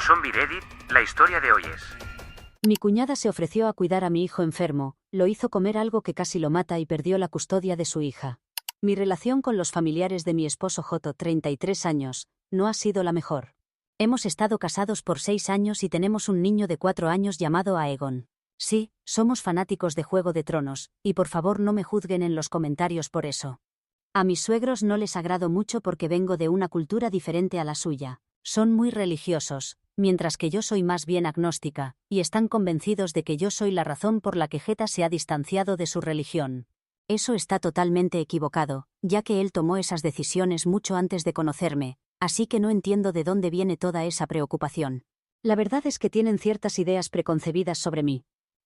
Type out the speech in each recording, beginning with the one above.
Zombie Reddit, la historia de hoy es... Mi cuñada se ofreció a cuidar a mi hijo enfermo, lo hizo comer algo que casi lo mata y perdió la custodia de su hija. Mi relación con los familiares de mi esposo Joto, 33 años, no ha sido la mejor. Hemos estado casados por 6 años y tenemos un niño de 4 años llamado Aegon. Sí, somos fanáticos de Juego de Tronos, y por favor no me juzguen en los comentarios por eso. A mis suegros no les agrado mucho porque vengo de una cultura diferente a la suya. Son muy religiosos, mientras que yo soy más bien agnóstica, y están convencidos de que yo soy la razón por la que Jeta se ha distanciado de su religión. Eso está totalmente equivocado, ya que él tomó esas decisiones mucho antes de conocerme, así que no entiendo de dónde viene toda esa preocupación. La verdad es que tienen ciertas ideas preconcebidas sobre mí.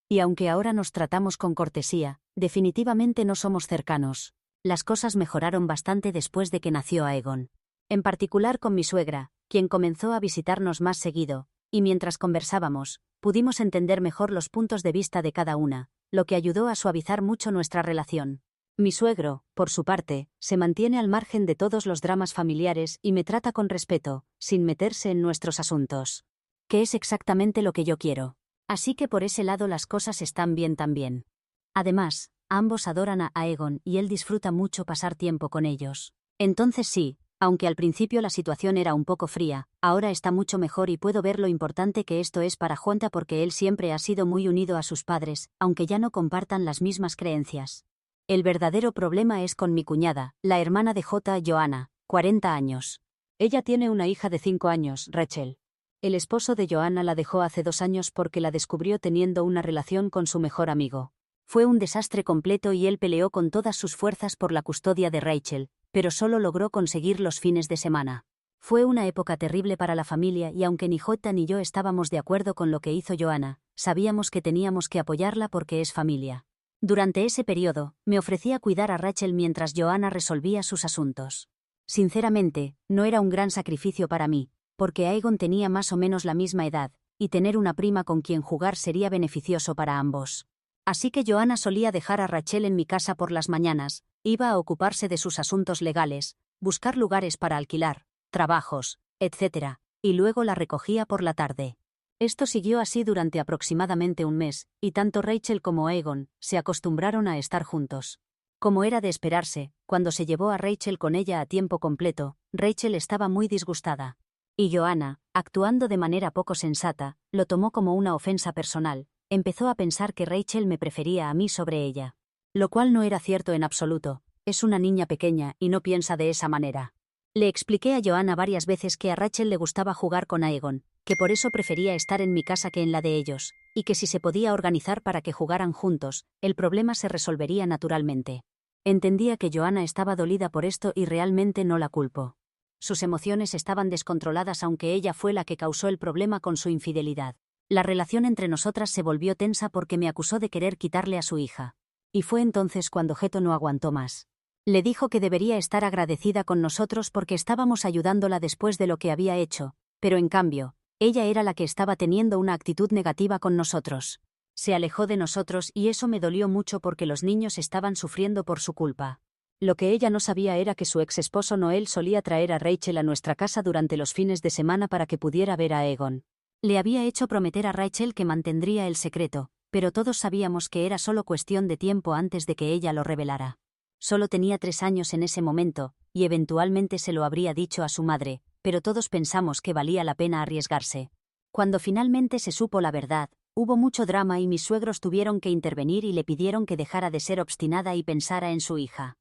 Y aunque ahora nos tratamos con cortesía, definitivamente no somos cercanos. Las cosas mejoraron bastante después de que nació Aegon. En particular con mi suegra, quien comenzó a visitarnos más seguido, y mientras conversábamos, pudimos entender mejor los puntos de vista de cada una, lo que ayudó a suavizar mucho nuestra relación. Mi suegro, por su parte, se mantiene al margen de todos los dramas familiares y me trata con respeto, sin meterse en nuestros asuntos. Que es exactamente lo que yo quiero. Así que por ese lado las cosas están bien también. Además, ambos adoran a Aegon y él disfruta mucho pasar tiempo con ellos. Entonces sí, aunque al principio la situación era un poco fría, ahora está mucho mejor y puedo ver lo importante que esto es para Juanta porque él siempre ha sido muy unido a sus padres, aunque ya no compartan las mismas creencias. El verdadero problema es con mi cuñada, la hermana de Jota, Joanna, 40 años. Ella tiene una hija de 5 años, Rachel. El esposo de Joanna la dejó hace 2 años porque la descubrió teniendo una relación con su mejor amigo. Fue un desastre completo y él peleó con todas sus fuerzas por la custodia de Rachel, pero solo logró conseguir los fines de semana. Fue una época terrible para la familia y aunque ni Jota ni yo estábamos de acuerdo con lo que hizo Joanna, sabíamos que teníamos que apoyarla porque es familia. Durante ese periodo, me ofrecí a cuidar a Rachel mientras Joanna resolvía sus asuntos. Sinceramente, no era un gran sacrificio para mí, porque Aegon tenía más o menos la misma edad, y tener una prima con quien jugar sería beneficioso para ambos. Así que Joanna solía dejar a Rachel en mi casa por las mañanas, iba a ocuparse de sus asuntos legales, buscar lugares para alquilar, trabajos, etc., y luego la recogía por la tarde. Esto siguió así durante aproximadamente un mes, y tanto Rachel como Aegon se acostumbraron a estar juntos. Como era de esperarse, cuando se llevó a Rachel con ella a tiempo completo, Rachel estaba muy disgustada. Y Joanna, actuando de manera poco sensata, lo tomó como una ofensa personal. Empezó a pensar que Rachel me prefería a mí sobre ella. Lo cual no era cierto en absoluto, es una niña pequeña y no piensa de esa manera. Le expliqué a Joanna varias veces que a Rachel le gustaba jugar con Aegon, que por eso prefería estar en mi casa que en la de ellos, y que si se podía organizar para que jugaran juntos, el problema se resolvería naturalmente. Entendía que Joanna estaba dolida por esto y realmente no la culpo. Sus emociones estaban descontroladas aunque ella fue la que causó el problema con su infidelidad. La relación entre nosotras se volvió tensa porque me acusó de querer quitarle a su hija. Y fue entonces cuando Jeto no aguantó más. Le dijo que debería estar agradecida con nosotros porque estábamos ayudándola después de lo que había hecho, pero en cambio, ella era la que estaba teniendo una actitud negativa con nosotros. Se alejó de nosotros y eso me dolió mucho porque los niños estaban sufriendo por su culpa. Lo que ella no sabía era que su ex esposo Noel solía traer a Rachel a nuestra casa durante los fines de semana para que pudiera ver a Aegon. Le había hecho prometer a Rachel que mantendría el secreto, pero todos sabíamos que era solo cuestión de tiempo antes de que ella lo revelara. Solo tenía 3 años en ese momento, y eventualmente se lo habría dicho a su madre, pero todos pensamos que valía la pena arriesgarse. Cuando finalmente se supo la verdad, hubo mucho drama y mis suegros tuvieron que intervenir y le pidieron que dejara de ser obstinada y pensara en su hija.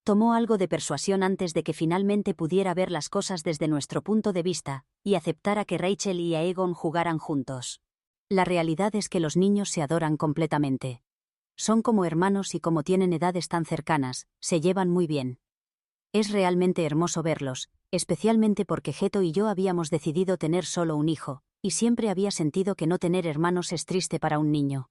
Tomó algo de persuasión antes de que finalmente pudiera ver las cosas desde nuestro punto de vista, y aceptara que Rachel y Aegon jugaran juntos. La realidad es que los niños se adoran completamente. Son como hermanos y como tienen edades tan cercanas, se llevan muy bien. Es realmente hermoso verlos, especialmente porque Jeto y yo habíamos decidido tener solo un hijo, y siempre había sentido que no tener hermanos es triste para un niño.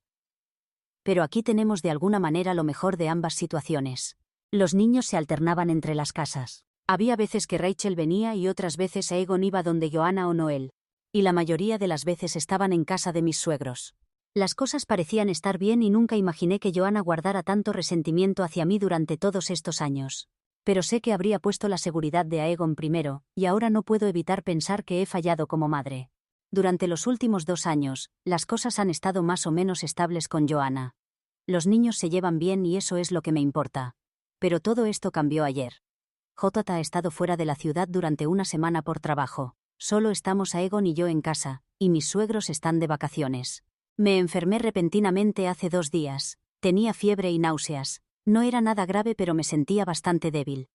Pero aquí tenemos de alguna manera lo mejor de ambas situaciones. Los niños se alternaban entre las casas. Había veces que Rachel venía y otras veces Aegon iba donde Joanna o Noel. Y la mayoría de las veces estaban en casa de mis suegros. Las cosas parecían estar bien y nunca imaginé que Joanna guardara tanto resentimiento hacia mí durante todos estos años. Pero sé que habría puesto la seguridad de Aegon primero, y ahora no puedo evitar pensar que he fallado como madre. Durante los últimos 2 años, las cosas han estado más o menos estables con Joanna. Los niños se llevan bien y eso es lo que me importa. Pero todo esto cambió ayer. J ha estado fuera de la ciudad durante una semana por trabajo. Solo estamos Aegon y yo en casa, y mis suegros están de vacaciones. Me enfermé repentinamente hace 2 días. Tenía fiebre y náuseas. No era nada grave pero me sentía bastante débil.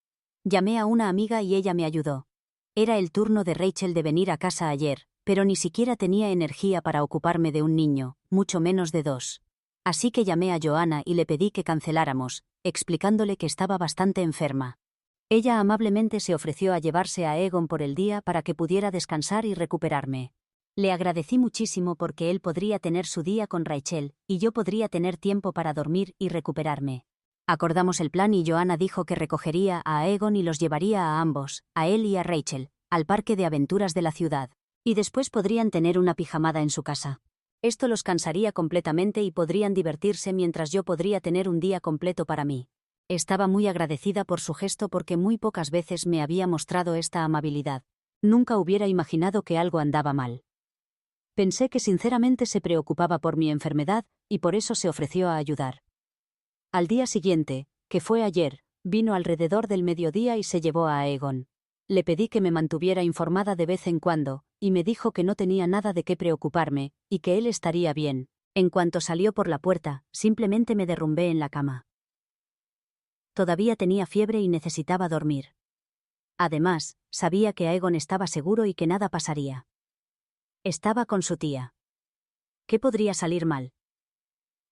Llamé a una amiga y ella me ayudó. Era el turno de Rachel de venir a casa ayer, pero ni siquiera tenía energía para ocuparme de un niño, mucho menos de 2. Así que llamé a Joanna y le pedí que canceláramos, explicándole que estaba bastante enferma. Ella amablemente se ofreció a llevarse a Aegon por el día para que pudiera descansar y recuperarme. Le agradecí muchísimo porque él podría tener su día con Rachel, y yo podría tener tiempo para dormir y recuperarme. Acordamos el plan y Joanna dijo que recogería a Aegon y los llevaría a ambos, a él y a Rachel, al parque de aventuras de la ciudad. Y después podrían tener una pijamada en su casa. Esto los cansaría completamente y podrían divertirse mientras yo podría tener un día completo para mí. Estaba muy agradecida por su gesto porque muy pocas veces me había mostrado esta amabilidad. Nunca hubiera imaginado que algo andaba mal. Pensé que sinceramente se preocupaba por mi enfermedad y por eso se ofreció a ayudar. Al día siguiente, que fue ayer, vino alrededor del mediodía y se llevó a Aegon. Le pedí que me mantuviera informada de vez en cuando, y me dijo que no tenía nada de qué preocuparme, y que él estaría bien. En cuanto salió por la puerta, simplemente me derrumbé en la cama. Todavía tenía fiebre y necesitaba dormir. Además, sabía que Aegon estaba seguro y que nada pasaría. Estaba con su tía. ¿Qué podría salir mal?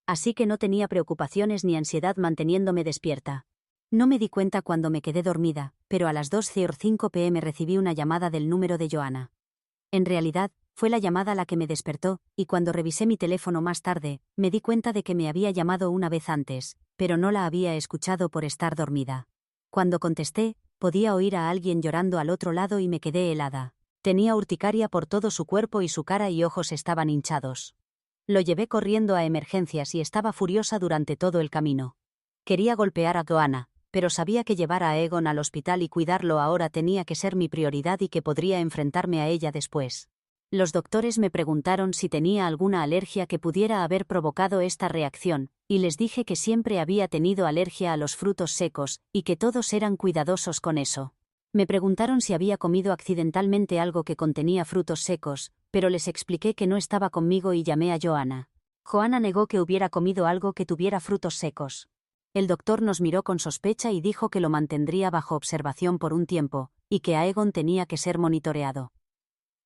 Así que no tenía preocupaciones ni ansiedad manteniéndome despierta. No me di cuenta cuando me quedé dormida, pero a las 2:05 p.m. recibí una llamada del número de Joanna. En realidad, fue la llamada la que me despertó, y cuando revisé mi teléfono más tarde, me di cuenta de que me había llamado una vez antes, pero no la había escuchado por estar dormida. Cuando contesté, podía oír a alguien llorando al otro lado y me quedé helada. Tenía urticaria por todo su cuerpo y su cara y ojos estaban hinchados. Lo llevé corriendo a emergencias y estaba furiosa durante todo el camino. Quería golpear a Joanna, pero sabía que llevar a Aegon al hospital y cuidarlo ahora tenía que ser mi prioridad y que podría enfrentarme a ella después. Los doctores me preguntaron si tenía alguna alergia que pudiera haber provocado esta reacción, y les dije que siempre había tenido alergia a los frutos secos, y que todos eran cuidadosos con eso. Me preguntaron si había comido accidentalmente algo que contenía frutos secos, pero les expliqué que no estaba conmigo y llamé a Joanna. Joanna negó que hubiera comido algo que tuviera frutos secos. El doctor nos miró con sospecha y dijo que lo mantendría bajo observación por un tiempo, y que Aegon tenía que ser monitoreado.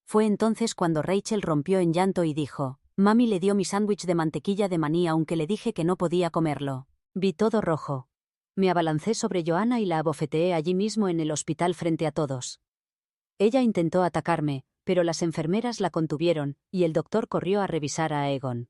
Fue entonces cuando Rachel rompió en llanto y dijo: «Mami le dio mi sándwich de mantequilla de maní aunque le dije que no podía comerlo». Vi todo rojo. Me abalancé sobre Joanna y la abofeteé allí mismo en el hospital frente a todos. Ella intentó atacarme, pero las enfermeras la contuvieron, y el doctor corrió a revisar a Aegon.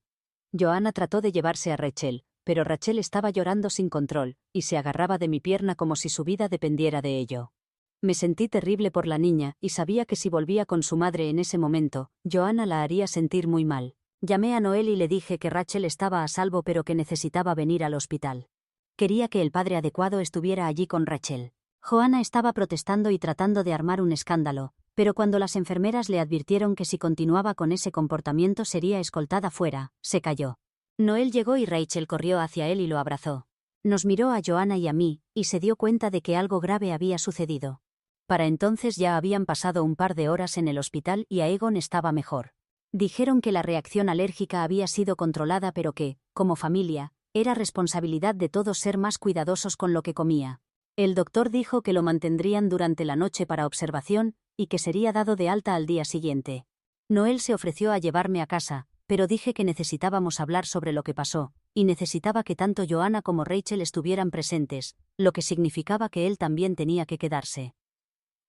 Joanna trató de llevarse a Rachel, pero Rachel estaba llorando sin control, y se agarraba de mi pierna como si su vida dependiera de ello. Me sentí terrible por la niña, y sabía que si volvía con su madre en ese momento, Joanna la haría sentir muy mal. Llamé a Noel y le dije que Rachel estaba a salvo pero que necesitaba venir al hospital. Quería que el padre adecuado estuviera allí con Rachel. Joanna estaba protestando y tratando de armar un escándalo, pero cuando las enfermeras le advirtieron que si continuaba con ese comportamiento sería escoltada fuera, se calló. Noel llegó y Rachel corrió hacia él y lo abrazó. Nos miró a Joanna y a mí, y se dio cuenta de que algo grave había sucedido. Para entonces ya habían pasado un par de horas en el hospital y Aegon estaba mejor. Dijeron que la reacción alérgica había sido controlada pero que, como familia, era responsabilidad de todos ser más cuidadosos con lo que comía. El doctor dijo que lo mantendrían durante la noche para observación, y que sería dado de alta al día siguiente. Noel se ofreció a llevarme a casa, pero dije que necesitábamos hablar sobre lo que pasó, y necesitaba que tanto Joanna como Rachel estuvieran presentes, lo que significaba que él también tenía que quedarse.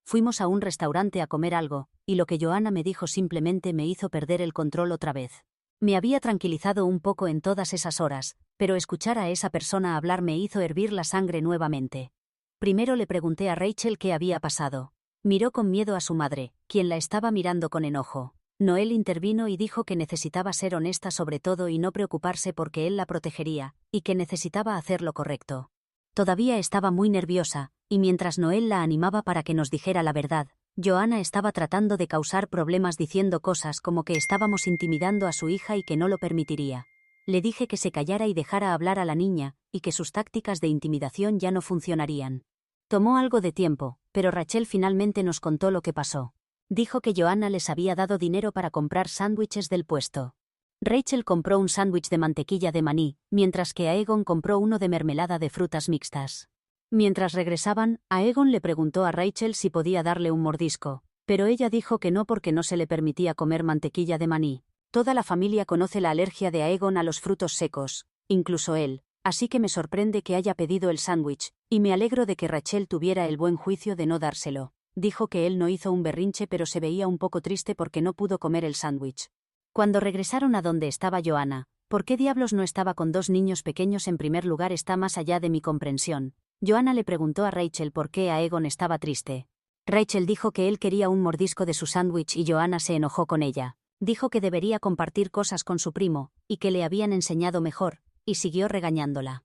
Fuimos a un restaurante a comer algo, y lo que Joanna me dijo simplemente me hizo perder el control otra vez. Me había tranquilizado un poco en todas esas horas, pero escuchar a esa persona hablar me hizo hervir la sangre nuevamente. Primero le pregunté a Rachel qué había pasado. Miró con miedo a su madre, quien la estaba mirando con enojo. Noel intervino y dijo que necesitaba ser honesta sobre todo y no preocuparse porque él la protegería, y que necesitaba hacer lo correcto. Todavía estaba muy nerviosa, y mientras Noel la animaba para que nos dijera la verdad, Joanna estaba tratando de causar problemas diciendo cosas como que estábamos intimidando a su hija y que no lo permitiría. Le dije que se callara y dejara hablar a la niña, y que sus tácticas de intimidación ya no funcionarían. Tomó algo de tiempo, pero Rachel finalmente nos contó lo que pasó. Dijo que Joanna les había dado dinero para comprar sándwiches del puesto. Rachel compró un sándwich de mantequilla de maní, mientras que Aegon compró uno de mermelada de frutas mixtas. Mientras regresaban, Aegon le preguntó a Rachel si podía darle un mordisco, pero ella dijo que no porque no se le permitía comer mantequilla de maní. Toda la familia conoce la alergia de Aegon a los frutos secos, incluso él, así que me sorprende que haya pedido el sándwich, y me alegro de que Rachel tuviera el buen juicio de no dárselo. Dijo que él no hizo un berrinche pero se veía un poco triste porque no pudo comer el sándwich. Cuando regresaron a donde estaba Joanna, ¿por qué diablos no estaba con dos niños pequeños en primer lugar está más allá de mi comprensión? Joanna le preguntó a Rachel por qué Aegon estaba triste. Rachel dijo que él quería un mordisco de su sándwich y Joanna se enojó con ella. Dijo que debería compartir cosas con su primo, y que le habían enseñado mejor, y siguió regañándola.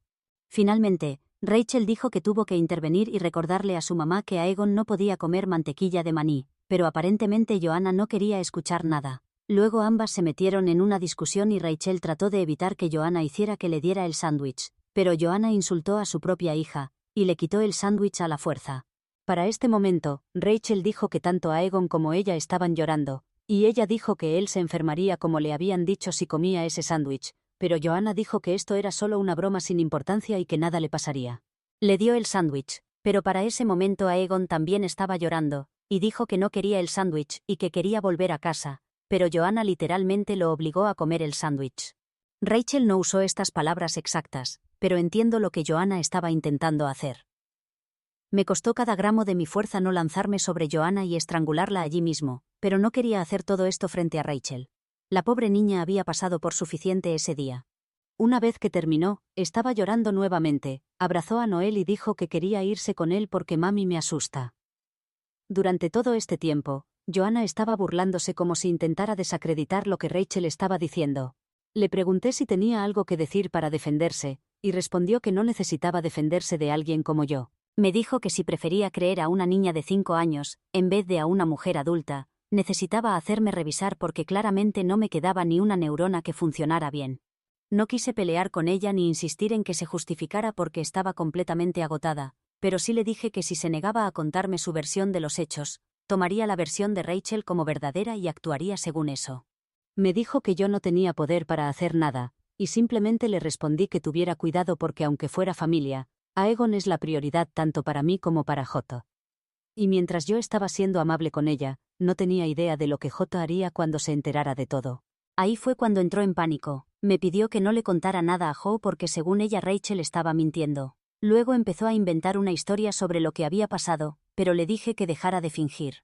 Finalmente, Rachel dijo que tuvo que intervenir y recordarle a su mamá que Aegon no podía comer mantequilla de maní, pero aparentemente Joanna no quería escuchar nada. Luego ambas se metieron en una discusión y Rachel trató de evitar que Joanna hiciera que le diera el sándwich, pero Joanna insultó a su propia hija, y le quitó el sándwich a la fuerza. Para este momento, Rachel dijo que tanto Aegon como ella estaban llorando, y ella dijo que él se enfermaría como le habían dicho si comía ese sándwich, pero Joanna dijo que esto era solo una broma sin importancia y que nada le pasaría. Le dio el sándwich, pero para ese momento Aegon también estaba llorando, y dijo que no quería el sándwich y que quería volver a casa, pero Joanna literalmente lo obligó a comer el sándwich. Rachel no usó estas palabras exactas, pero entiendo lo que Joanna estaba intentando hacer. Me costó cada gramo de mi fuerza no lanzarme sobre Joanna y estrangularla allí mismo, pero no quería hacer todo esto frente a Rachel. La pobre niña había pasado por suficiente ese día. Una vez que terminó, estaba llorando nuevamente, abrazó a Noel y dijo que quería irse con él porque mami me asusta. Durante todo este tiempo, Joanna estaba burlándose como si intentara desacreditar lo que Rachel estaba diciendo. Le pregunté si tenía algo que decir para defenderse, y respondió que no necesitaba defenderse de alguien como yo. Me dijo que si prefería creer a una niña de 5 años, en vez de a una mujer adulta, necesitaba hacerme revisar porque claramente no me quedaba ni una neurona que funcionara bien. No quise pelear con ella ni insistir en que se justificara porque estaba completamente agotada, pero sí le dije que si se negaba a contarme su versión de los hechos, tomaría la versión de Rachel como verdadera y actuaría según eso. Me dijo que yo no tenía poder para hacer nada, y simplemente le respondí que tuviera cuidado porque aunque fuera familia, Aegon es la prioridad tanto para mí como para Jotto. Y mientras yo estaba siendo amable con ella, no tenía idea de lo que Jotto haría cuando se enterara de todo. Ahí fue cuando entró en pánico, me pidió que no le contara nada a Jo porque según ella Rachel estaba mintiendo. Luego empezó a inventar una historia sobre lo que había pasado, pero le dije que dejara de fingir.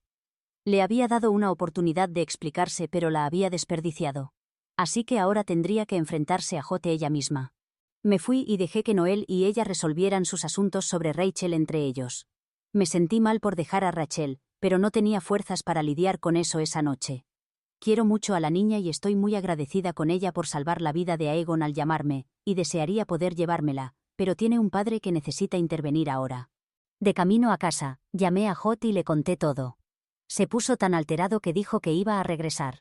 Le había dado una oportunidad de explicarse pero la había desperdiciado. Así que ahora tendría que enfrentarse a Jotto ella misma. Me fui y dejé que Noel y ella resolvieran sus asuntos sobre Rachel entre ellos. Me sentí mal por dejar a Rachel, pero no tenía fuerzas para lidiar con eso esa noche. Quiero mucho a la niña y estoy muy agradecida con ella por salvar la vida de Aegon al llamarme, y desearía poder llevármela, pero tiene un padre que necesita intervenir ahora. De camino a casa, llamé a Jotto y le conté todo. Se puso tan alterado que dijo que iba a regresar.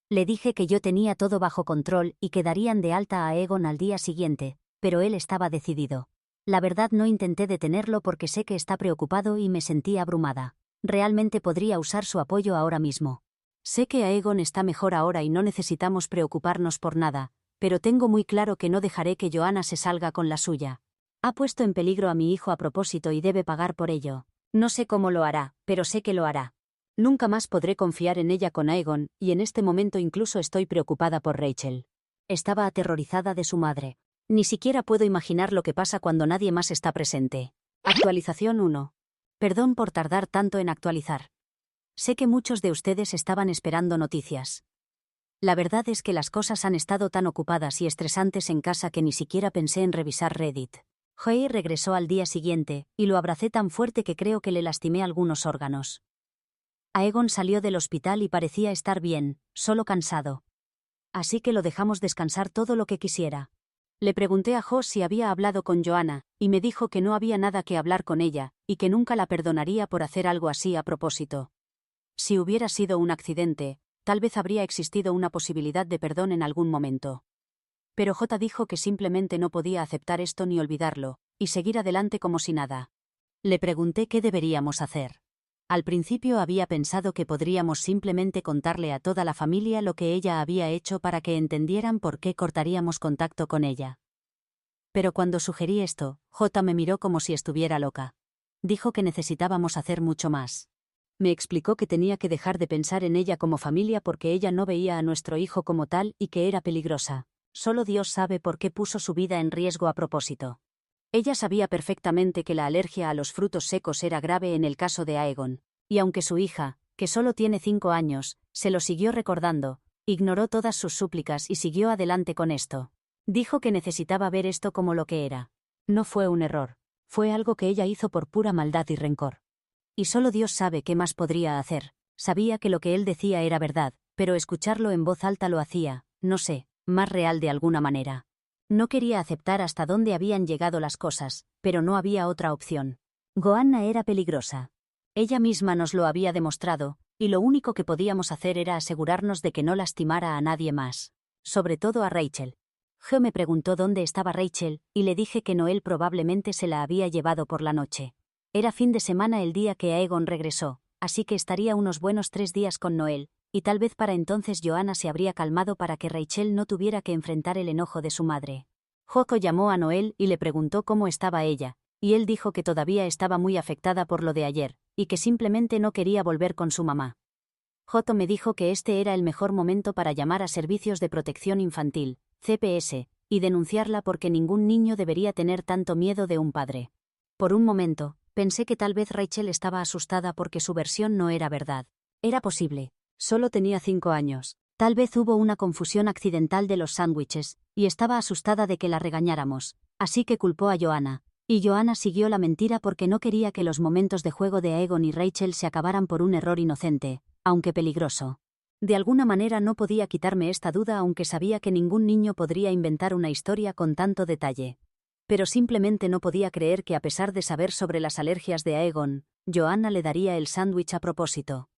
Le dije que yo tenía todo bajo control y que darían de alta a Aegon al día siguiente, pero él estaba decidido. La verdad no intenté detenerlo porque sé que está preocupado y me sentí abrumada. Realmente podría usar su apoyo ahora mismo. Sé que Aegon está mejor ahora y no necesitamos preocuparnos por nada, pero tengo muy claro que no dejaré que Joanna se salga con la suya. Ha puesto en peligro a mi hijo a propósito y debe pagar por ello. No sé cómo lo hará, pero sé que lo hará. Nunca más podré confiar en ella con Aegon, y en este momento incluso estoy preocupada por Rachel. Estaba aterrorizada de su madre. Ni siquiera puedo imaginar lo que pasa cuando nadie más está presente. Actualización 1. Perdón por tardar tanto en actualizar. Sé que muchos de ustedes estaban esperando noticias. La verdad es que las cosas han estado tan ocupadas y estresantes en casa que ni siquiera pensé en revisar Reddit. Joey regresó al día siguiente, y lo abracé tan fuerte que creo que le lastimé algunos órganos. Aegon salió del hospital y parecía estar bien, solo cansado. Así que lo dejamos descansar todo lo que quisiera. Le pregunté a Jo si había hablado con Joanna, y me dijo que no había nada que hablar con ella, y que nunca la perdonaría por hacer algo así a propósito. Si hubiera sido un accidente, tal vez habría existido una posibilidad de perdón en algún momento. Pero J dijo que simplemente no podía aceptar esto ni olvidarlo, y seguir adelante como si nada. Le pregunté qué deberíamos hacer. Al principio había pensado que podríamos simplemente contarle a toda la familia lo que ella había hecho para que entendieran por qué cortaríamos contacto con ella. Pero cuando sugerí esto, J me miró como si estuviera loca. Dijo que necesitábamos hacer mucho más. Me explicó que tenía que dejar de pensar en ella como familia porque ella no veía a nuestro hijo como tal y que era peligrosa. Solo Dios sabe por qué puso su vida en riesgo a propósito. Ella sabía perfectamente que la alergia a los frutos secos era grave en el caso de Aegon, y aunque su hija, que solo tiene 5 años, se lo siguió recordando, ignoró todas sus súplicas y siguió adelante con esto. Dijo que necesitaba ver esto como lo que era. No fue un error, fue algo que ella hizo por pura maldad y rencor. Y solo Dios sabe qué más podría hacer. Sabía que lo que él decía era verdad, pero escucharlo en voz alta lo hacía, no sé, más real de alguna manera. No quería aceptar hasta dónde habían llegado las cosas, pero no había otra opción. Joanna era peligrosa. Ella misma nos lo había demostrado, y lo único que podíamos hacer era asegurarnos de que no lastimara a nadie más. Sobre todo a Rachel. Jo me preguntó dónde estaba Rachel, y le dije que Noel probablemente se la había llevado por la noche. Era fin de semana el día que Aegon regresó, así que estaría unos buenos 3 días con Noel, y tal vez para entonces Joanna se habría calmado para que Rachel no tuviera que enfrentar el enojo de su madre. Joko llamó a Noel y le preguntó cómo estaba ella, y él dijo que todavía estaba muy afectada por lo de ayer, y que simplemente no quería volver con su mamá. Joko me dijo que este era el mejor momento para llamar a Servicios de Protección Infantil, CPS, y denunciarla porque ningún niño debería tener tanto miedo de un padre. Por un momento, pensé que tal vez Rachel estaba asustada porque su versión no era verdad. Era posible. Solo tenía 5 años. Tal vez hubo una confusión accidental de los sándwiches, y estaba asustada de que la regañáramos, así que culpó a Joanna. Y Joanna siguió la mentira porque no quería que los momentos de juego de Aegon y Rachel se acabaran por un error inocente, aunque peligroso. De alguna manera no podía quitarme esta duda aunque sabía que ningún niño podría inventar una historia con tanto detalle. Pero simplemente no podía creer que a pesar de saber sobre las alergias de Aegon, Joanna le daría el sándwich a propósito.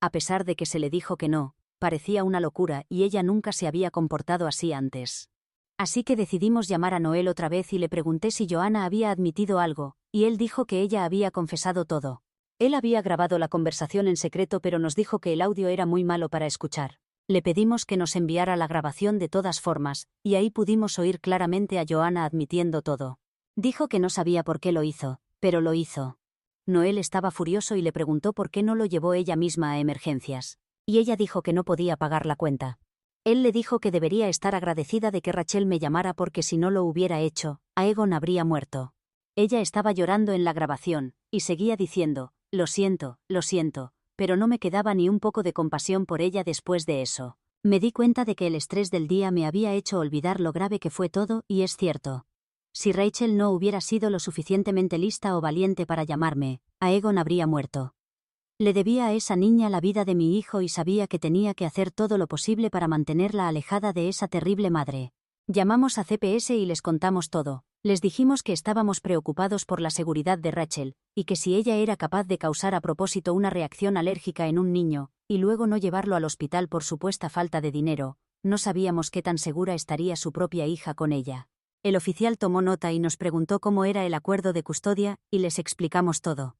A pesar de que se le dijo que no, parecía una locura y ella nunca se había comportado así antes. Así que decidimos llamar a Noel otra vez y le pregunté si Joanna había admitido algo, y él dijo que ella había confesado todo. Él había grabado la conversación en secreto pero nos dijo que el audio era muy malo para escuchar. Le pedimos que nos enviara la grabación de todas formas, y ahí pudimos oír claramente a Joanna admitiendo todo. Dijo que no sabía por qué lo hizo, pero lo hizo. Noel estaba furioso y le preguntó por qué no lo llevó ella misma a emergencias. Y ella dijo que no podía pagar la cuenta. Él le dijo que debería estar agradecida de que Rachel me llamara porque si no lo hubiera hecho, Aegon habría muerto. Ella estaba llorando en la grabación, y seguía diciendo, lo siento, pero no me quedaba ni un poco de compasión por ella después de eso. Me di cuenta de que el estrés del día me había hecho olvidar lo grave que fue todo, y es cierto. Si Rachel no hubiera sido lo suficientemente lista o valiente para llamarme, Aegon habría muerto. Le debía a esa niña la vida de mi hijo y sabía que tenía que hacer todo lo posible para mantenerla alejada de esa terrible madre. Llamamos a CPS y les contamos todo. Les dijimos que estábamos preocupados por la seguridad de Rachel, y que si ella era capaz de causar a propósito una reacción alérgica en un niño, y luego no llevarlo al hospital por supuesta falta de dinero, no sabíamos qué tan segura estaría su propia hija con ella. El oficial tomó nota y nos preguntó cómo era el acuerdo de custodia, y les explicamos todo.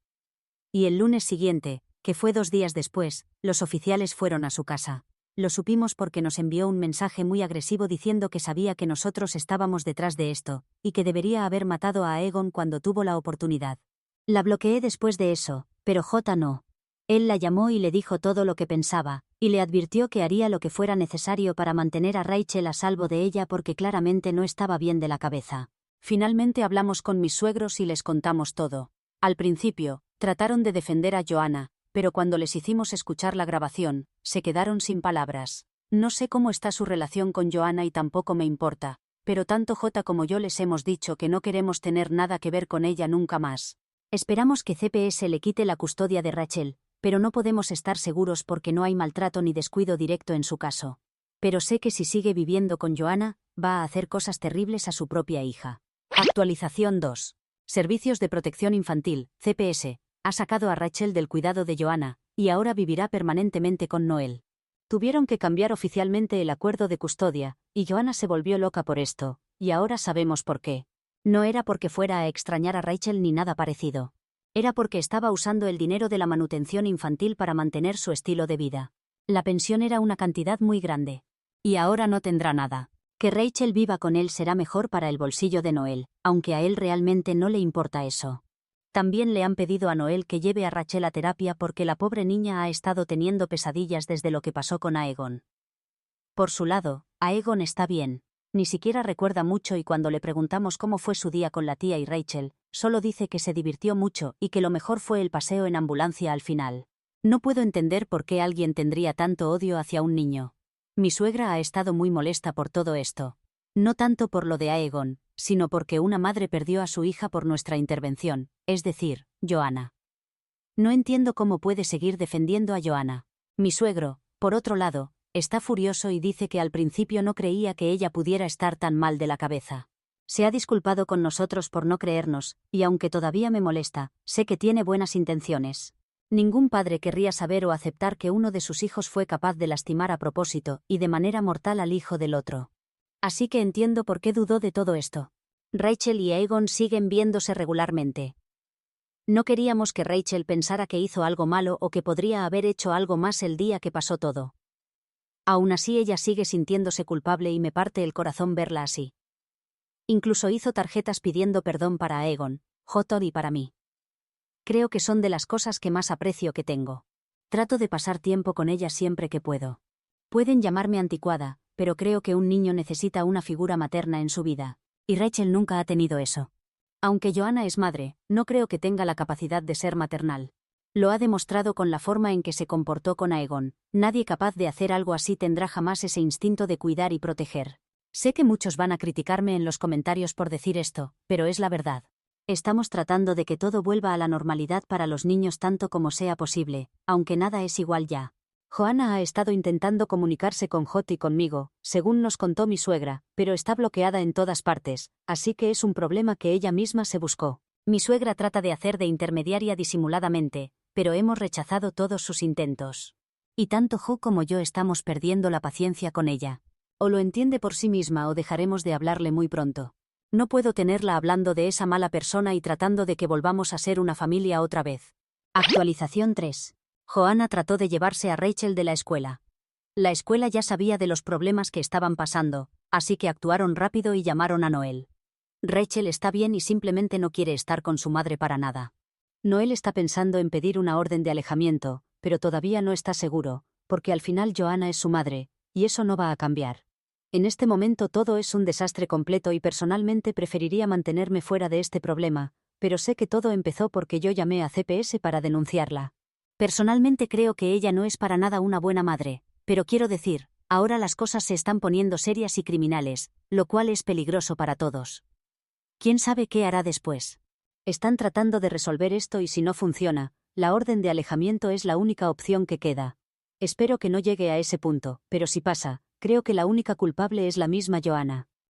Y el lunes siguiente, que fue 2 días después, los oficiales fueron a su casa. Lo supimos porque nos envió un mensaje muy agresivo diciendo que sabía que nosotros estábamos detrás de esto, y que debería haber matado a Aegon cuando tuvo la oportunidad. La bloqueé después de eso, pero J no. Él la llamó y le dijo todo lo que pensaba, y le advirtió que haría lo que fuera necesario para mantener a Rachel a salvo de ella porque claramente no estaba bien de la cabeza. Finalmente hablamos con mis suegros y les contamos todo. Al principio, trataron de defender a Joanna, pero cuando les hicimos escuchar la grabación, se quedaron sin palabras. No sé cómo está su relación con Joanna y tampoco me importa, pero tanto J como yo les hemos dicho que no queremos tener nada que ver con ella nunca más. Esperamos que CPS le quite la custodia de Rachel, pero no podemos estar seguros porque no hay maltrato ni descuido directo en su caso. Pero sé que si sigue viviendo con Joanna, va a hacer cosas terribles a su propia hija. Actualización 2. Servicios de Protección Infantil, CPS, ha sacado a Rachel del cuidado de Joanna, y ahora vivirá permanentemente con Noel. Tuvieron que cambiar oficialmente el acuerdo de custodia, y Joanna se volvió loca por esto, y ahora sabemos por qué. No era porque fuera a extrañar a Rachel ni nada parecido. Era porque estaba usando el dinero de la manutención infantil para mantener su estilo de vida. La pensión era una cantidad muy grande. Y ahora no tendrá nada. Que Rachel viva con él será mejor para el bolsillo de Noel, aunque a él realmente no le importa eso. También le han pedido a Noel que lleve a Rachel a terapia porque la pobre niña ha estado teniendo pesadillas desde lo que pasó con Aegon. Por su lado, Aegon está bien. Ni siquiera recuerda mucho y cuando le preguntamos cómo fue su día con la tía y Rachel, solo dice que se divirtió mucho y que lo mejor fue el paseo en ambulancia al final. No puedo entender por qué alguien tendría tanto odio hacia un niño. Mi suegra ha estado muy molesta por todo esto. No tanto por lo de Aegon, sino porque una madre perdió a su hija por nuestra intervención, es decir, Joanna. No entiendo cómo puede seguir defendiendo a Joanna. Mi suegro, por otro lado, está furioso y dice que al principio no creía que ella pudiera estar tan mal de la cabeza. Se ha disculpado con nosotros por no creernos, y aunque todavía me molesta, sé que tiene buenas intenciones. Ningún padre querría saber o aceptar que uno de sus hijos fue capaz de lastimar a propósito y de manera mortal al hijo del otro. Así que entiendo por qué dudó de todo esto. Rachel y Aegon siguen viéndose regularmente. No queríamos que Rachel pensara que hizo algo malo o que podría haber hecho algo más el día que pasó todo. Aún así ella sigue sintiéndose culpable y me parte el corazón verla así. Incluso hizo tarjetas pidiendo perdón para Aegon, Hotton y para mí. Creo que son de las cosas que más aprecio que tengo. Trato de pasar tiempo con ella siempre que puedo. Pueden llamarme anticuada, pero creo que un niño necesita una figura materna en su vida, y Rachel nunca ha tenido eso. Aunque Joanna es madre, no creo que tenga la capacidad de ser maternal. Lo ha demostrado con la forma en que se comportó con Aegon. Nadie capaz de hacer algo así tendrá jamás ese instinto de cuidar y proteger. Sé que muchos van a criticarme en los comentarios por decir esto, pero es la verdad. Estamos tratando de que todo vuelva a la normalidad para los niños tanto como sea posible, aunque nada es igual ya. Joanna ha estado intentando comunicarse con Hot y conmigo, según nos contó mi suegra, pero está bloqueada en todas partes, así que es un problema que ella misma se buscó. Mi suegra trata de hacer de intermediaria disimuladamente, pero hemos rechazado todos sus intentos. Y tanto Hot como yo estamos perdiendo la paciencia con ella. O lo entiende por sí misma o dejaremos de hablarle muy pronto. No puedo tenerla hablando de esa mala persona y tratando de que volvamos a ser una familia otra vez. Actualización 3. Joanna trató de llevarse a Rachel de la escuela. La escuela ya sabía de los problemas que estaban pasando, así que actuaron rápido y llamaron a Noel. Rachel está bien y simplemente no quiere estar con su madre para nada. Noel está pensando en pedir una orden de alejamiento, pero todavía no está seguro, porque al final Joanna es su madre, y eso no va a cambiar. En este momento todo es un desastre completo y personalmente preferiría mantenerme fuera de este problema, pero sé que todo empezó porque yo llamé a CPS para denunciarla. Personalmente creo que ella no es para nada una buena madre, pero quiero decir, ahora las cosas se están poniendo serias y criminales, lo cual es peligroso para todos. ¿Quién sabe qué hará después? Están tratando de resolver esto y si no funciona, la orden de alejamiento es la única opción que queda. Espero que no llegue a ese punto, pero si pasa, creo que la única culpable es la misma Joanna.